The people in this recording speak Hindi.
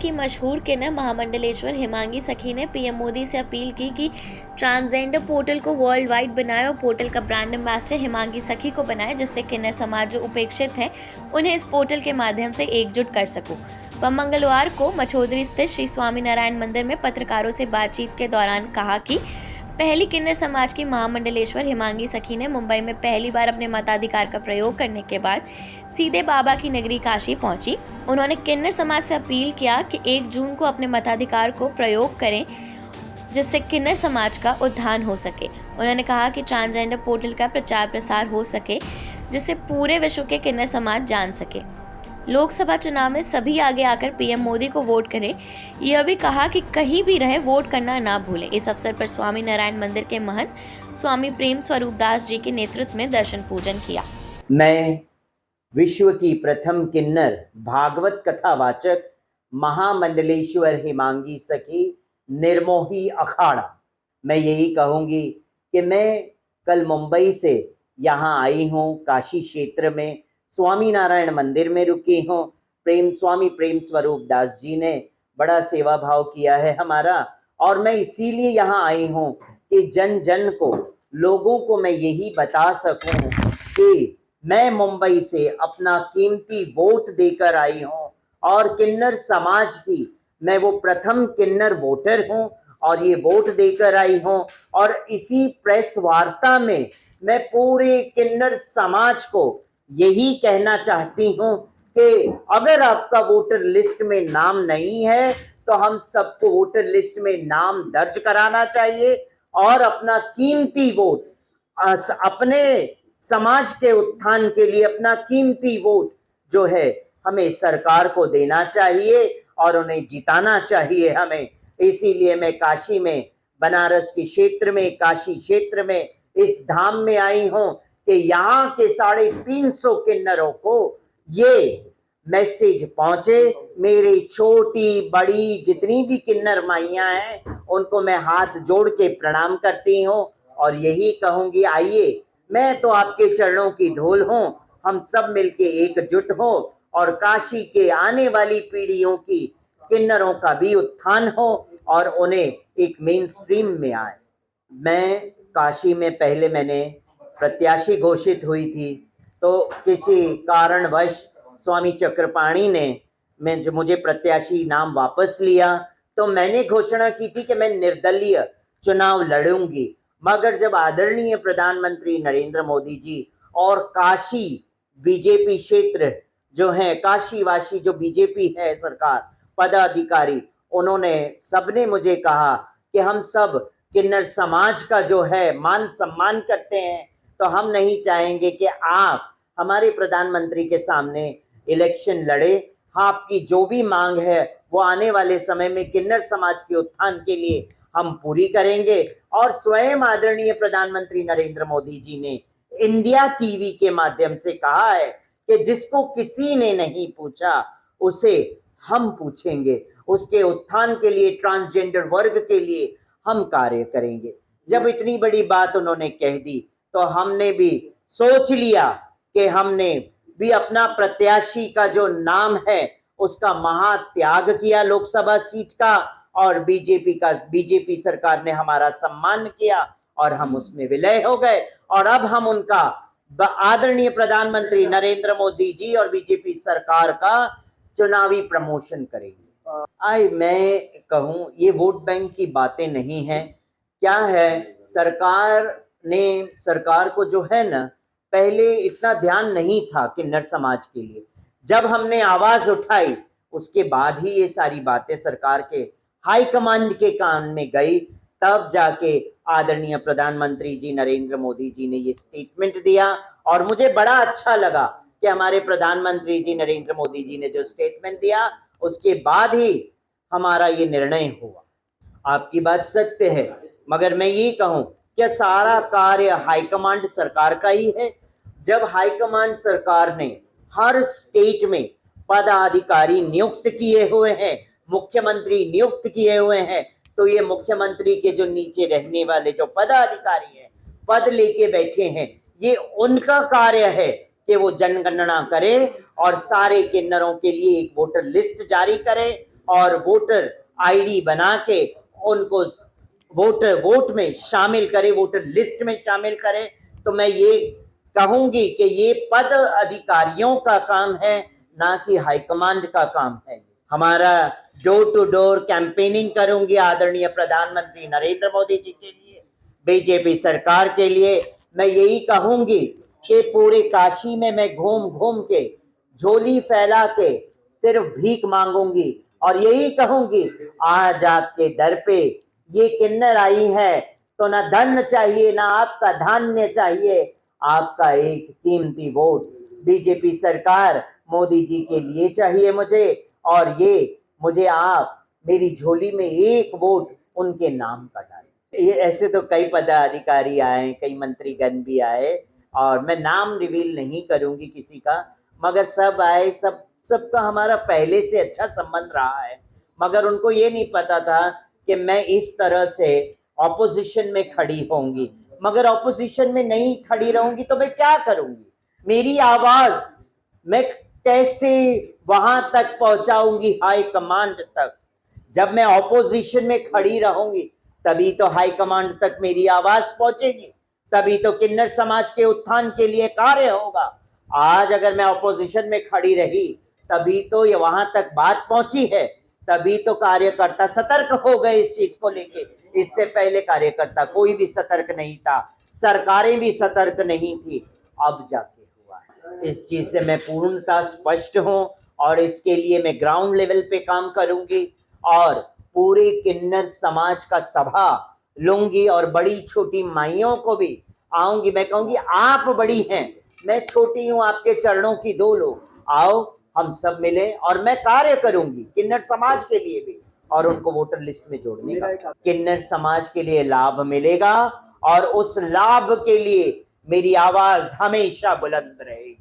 की मशहूर किन्नर महामंडलेश्वर हिमांगी सखी ने पीएम मोदी से अपील की कि ट्रांसजेंडर पोर्टल को वर्ल्ड वाइड बनाए और पोर्टल का ब्रांड एम्बेसडर हिमांगी सखी को बनाए, जिससे किन्नर समाज जो उपेक्षित हैं उन्हें इस पोर्टल के माध्यम से एकजुट कर सकूं। वह मंगलवार को मछोदरी स्थित श्री स्वामीनारायण मंदिर में पत्रकारों से बातचीत के दौरान कहा कि पहली किन्नर समाज की महामंडलेश्वर हिमांगी सखी ने मुंबई में पहली बार अपने मताधिकार का प्रयोग करने के बाद सीधे बाबा की नगरी काशी पहुंची। उन्होंने किन्नर समाज से अपील किया कि 1 जून को अपने मताधिकार को प्रयोग करें, जिससे किन्नर समाज का उत्थान हो सके। उन्होंने कहा कि ट्रांसजेंडर पोर्टल का प्रचार प्रसार हो सके, जिससे पूरे विश्व के किन्नर समाज जान सके। लोकसभा चुनाव में सभी आगे आकर पीएम मोदी को वोट करें। यह भी कहा कि कहीं भी रहे वोट करना ना भूलें। इस अवसर पर स्वामी नारायण मंदिर के महंत स्वामी प्रेम स्वरूप दास जी के नेतृत्व में दर्शन पूजन किया। मैं विश्व की प्रथम किन्नर भागवत कथावाचक महामंडलेश्वर हिमांगी सखी निर्मोही अखाड़ा, मैं यही कहूँगी कि मैं कल मुंबई से यहाँ आई हूँ, काशी क्षेत्र में स्वामीनारायण मंदिर में रुकी हूँ। स्वामी प्रेम स्वरूप दास जी ने बड़ा सेवा भाव किया है हमारा, और मैं इसीलिए यहाँ आई हूँ कि जन जन को, लोगों को मैं यही बता सकूँ कि मैं मुंबई से अपना कीमती वोट देकर आई हूँ और किन्नर समाज की मैं वो प्रथम किन्नर वोटर हूँ और ये वोट देकर आई हूँ। और इसी प्रेस वार्ता में मैं पूरे किन्नर समाज को यही कहना चाहती हूँ कि अगर आपका वोटर लिस्ट में नाम नहीं है तो हम सबको वोटर लिस्ट में नाम दर्ज कराना चाहिए और अपना कीमती वोट अपने समाज के उत्थान के लिए, अपना कीमती वोट जो है हमें सरकार को देना चाहिए और उन्हें जिताना चाहिए हमें। इसीलिए मैं काशी में, बनारस के क्षेत्र में, काशी क्षेत्र में इस धाम में आई हूँ कि यहाँ के 350 किन्नरों को ये मैसेज पहुंचे। मेरी छोटी बड़ी जितनी भी किन्नर माइयां हैं उनको मैं हाथ जोड़ के प्रणाम करती हूँ और यही कहूंगी, आइए, मैं तो आपके चरणों की धूल हूँ, हम सब मिलके एकजुट हो और काशी के आने वाली पीढ़ियों की किन्नरों का भी उत्थान हो और उन्हें एक मेन स्ट्रीम में आए। मैं काशी में पहले मैंने प्रत्याशी घोषित हुई थी, तो किसी कारणवश स्वामी चक्रपाणी ने मुझे प्रत्याशी नाम वापस लिया, तो मैंने घोषणा की थी कि मैं निर्दलीय चुनाव लड़ूंगी। मगर जब आदरणीय प्रधानमंत्री नरेंद्र मोदी जी और काशी बीजेपी क्षेत्र जो है, काशीवासी जो बीजेपी है सरकार पदाधिकारी, उन्होंने सबने मुझे कहा कि हम सब किन्नर समाज का जो है मान सम्मान करते हैं, तो हम नहीं चाहेंगे कि आप हमारे प्रधानमंत्री के सामने इलेक्शन लड़े। आपकी जो भी मांग है वो आने वाले समय में किन्नर समाज के उत्थान के लिए हम पूरी करेंगे। और स्वयं आदरणीय प्रधानमंत्री नरेंद्र मोदी जी ने इंडिया टीवी के माध्यम से कहा है कि जिसको किसी ने नहीं पूछा उसे हम पूछेंगे, उसके उत्थान के लिए, ट्रांसजेंडर वर्ग के लिए हम कार्य करेंगे। जब इतनी बड़ी बात उन्होंने कह दी तो हमने भी सोच लिया कि हमने भी अपना प्रत्याशी का जो नाम है उसका महात्याग किया लोकसभा सीट का, और बीजेपी सरकार ने हमारा सम्मान किया और हम उसमें विलय हो गए। और अब हम उनका, आदरणीय प्रधानमंत्री नरेंद्र मोदी जी और बीजेपी सरकार का चुनावी प्रमोशन करेंगे। मैं कहूं, ये वोट बैंक की बातें नहीं है। क्या है, सरकार को जो है ना, पहले इतना ध्यान नहीं था किन्नर समाज के लिए। जब हमने आवाज उठाई उसके बाद ही ये सारी बातें सरकार के हाईकमांड के कान में गई, तब जाके आदरणीय प्रधानमंत्री जी नरेंद्र मोदी जी ने ये स्टेटमेंट दिया। और मुझे बड़ा अच्छा लगा कि हमारे प्रधानमंत्री जी नरेंद्र मोदी जी ने जो स्टेटमेंट दिया उसके बाद ही हमारा ये निर्णय हुआ। आपकी बात सत्य है, मगर मैं ये कहूं कि सारा कार्य हाईकमांड सरकार का ही है। जब हाईकमांड सरकार ने हर स्टेट में पदाधिकारी नियुक्त किए हुए हैं, मुख्यमंत्री नियुक्त किए हुए हैं, तो ये मुख्यमंत्री के जो नीचे रहने वाले जो पदाधिकारी हैं, पद लेके बैठे हैं, ये उनका कार्य है कि वो जनगणना करे और सारे किन्नरों के लिए एक वोटर लिस्ट जारी करे और वोटर आईडी बना के उनको वोट में शामिल करे, वोटर लिस्ट में शामिल करे। तो मैं ये कहूंगी कि ये पद अधिकारियों का काम है, ना कि हाईकमांड का काम है। हमारा डोर टू डोर कैंपेनिंग करूंगी आदरणीय प्रधानमंत्री नरेंद्र मोदी जी के लिए, बीजेपी सरकार के लिए। मैं यही कहूंगी कि पूरे काशी में मैं घूम घूम के झोली फैला के सिर्फ भीख मांगूंगी और यही कहूंगी, आज आपके दर पे ये किन्नर आई है तो ना धन चाहिए, ना आपका धान्य चाहिए, आपका एक कीमती वोट बीजेपी सरकार मोदी जी के लिए चाहिए मुझे। और ये मुझे आप मेरी झोली में एक वोट उनके नाम का डालें। ये ऐसे तो कई पदाधिकारी आए, कई मंत्रीगण भी आए और मैं नाम रिवील नहीं करूंगी किसी का, मगर सब आए, सबका हमारा पहले से अच्छा संबंध रहा है। मगर उनको ये नहीं पता था कि मैं इस तरह से ऑपोजिशन में खड़ी होंगी। मगर ऑपोजिशन में नहीं खड़ी रहूंगी तो मैं क्या करूंगी? मेरी आवाज मैं कैसे वहां तक पहुंचाऊंगी, हाई कमांड तक? जब मैं ऑपोजिशन में खड़ी रहूंगी तभी तो हाई कमांड तक मेरी आवाज पहुंचेगी, तभी तो किन्नर समाज के उत्थान के लिए कार्य होगा। आज अगर मैं ऑपोजिशन में खड़ी रही तभी तो ये वहां तक बात पहुंची है, तभी तो कार्यकर्ता सतर्क हो गए इस चीज को लेके। इससे पहले कार्यकर्ता कोई भी सतर्क नहीं था, सरकारें भी सतर्क नहीं थी, अब जाके हुआ है। इस चीज से मैं पूर्णतः स्पष्ट हूं और इसके लिए मैं ग्राउंड लेवल पे काम करूंगी और पूरे किन्नर समाज का सभा लूंगी और बड़ी छोटी माइयों को भी आऊंगी। मैं कहूंगी आप बड़ी हैं, मैं छोटी हूं, आपके चरणों की धूल हो, आओ हम सब मिले और मैं कार्य करूंगी किन्नर समाज के लिए भी और उनको वोटर लिस्ट में जोड़ने का। किन्नर समाज के लिए लाभ मिलेगा और उस लाभ के लिए मेरी आवाज हमेशा बुलंद रहेगी।